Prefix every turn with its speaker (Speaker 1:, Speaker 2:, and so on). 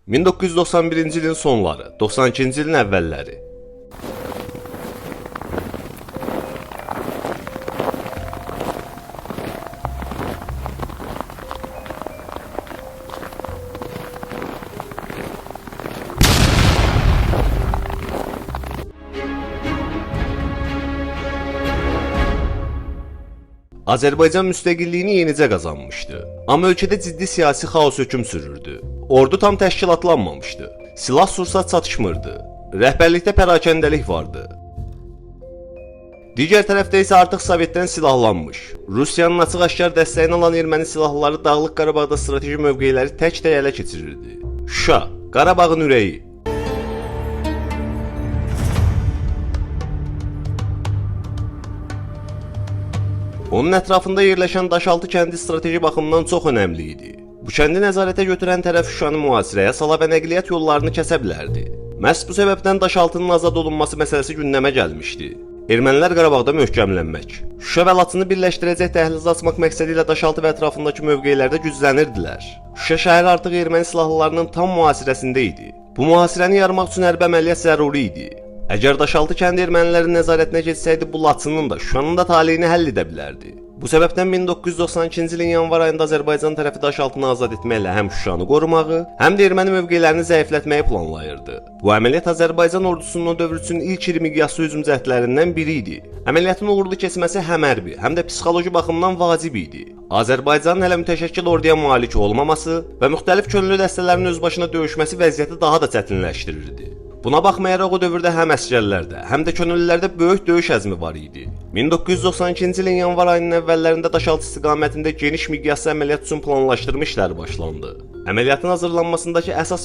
Speaker 1: 1991-ci ilin sonları, 92-ci ilin əvvəlləri. Azərbaycan müstəqilliyini yenicə qazanmışdı. Amma ölkədə ciddi siyasi xaos hökm sürürdü. Ordu tam təşkilatlanmamışdı. Silah-sursat çatışmırdı. Rəhbərlikdə pərakəndəlik vardı. Digər tərəfdə isə artıq Sovetdən silahlanmış, Rusiyanın açıq-aşkar dəstəyini alan erməni silahlıları Dağlıq Qarabağda strateji mövqeləri tək-tək ələ keçirirdi. Şuşa, Qarabağın ürəyi. Onun ətrafında yerləşən Daşaltı kəndi strateji baxımdan çox önəmli idi. Bu kəndi nəzarətə götürən tərəf Şuşanı mühasirəyə sala və nəqliyyat yollarını kəsə bilərdi. Məhz bu səbəbdən Daşaltının azad olunması məsələsi gündəmə gəlmişdi. Ermənilər Qarabağda möhkəmlənmək, Şuşa və Laçını birləşdirəcək dəhlizi açmaq məqsədi ilə Daşaltı və ətrafındakı mövqelərdə güclənirdilər. Şuşa şəhəri artıq erməni silahlılarının tam mühasirəsində idi. Bu mühasirəni yarmaq üçün hərbi əməliyyat zəruri idi. Əgər Daşaltı kəndi ermənilərin nəzarətinə keçsəydi, bu Laçının da, Şuşanın da taleyini həll edə bilərdi. Bu səbəbdən 1992-ci ilin yanvar ayında Azərbaycan tərəfi Daşaltını azad etməklə həm Şuşanı qorumağı, həm də erməni mövqelərini zəiflətməyi planlayırdı. Bu əməliyyat Azərbaycan ordusunun o dövr üçün ilk iri miqyaslı hücum cəhdlərindən biri idi. Əməliyyatın uğurlu keçməsi həm hərbi, həm də psixoloji baxımdan vacib idi. Azərbaycanın hələ mütəşəkkil orduya malik olmaması və müxtəlif könüllü dəstələrin özbaşına döyüşməsi vəziyyəti daha da çətinləşdirirdi. Buna baxmayaraq o dövrdə həm əsgərlərdə, həm də könüllülərdə böyük döyüş əzmi var idi. 1992-ci ilin yanvar ayının əvvəllərində Daşaltı istiqamətində geniş miqyaslı əməliyyat üçün planlaşdırma işləri başlandı. Əməliyyatın hazırlanmasındakı əsas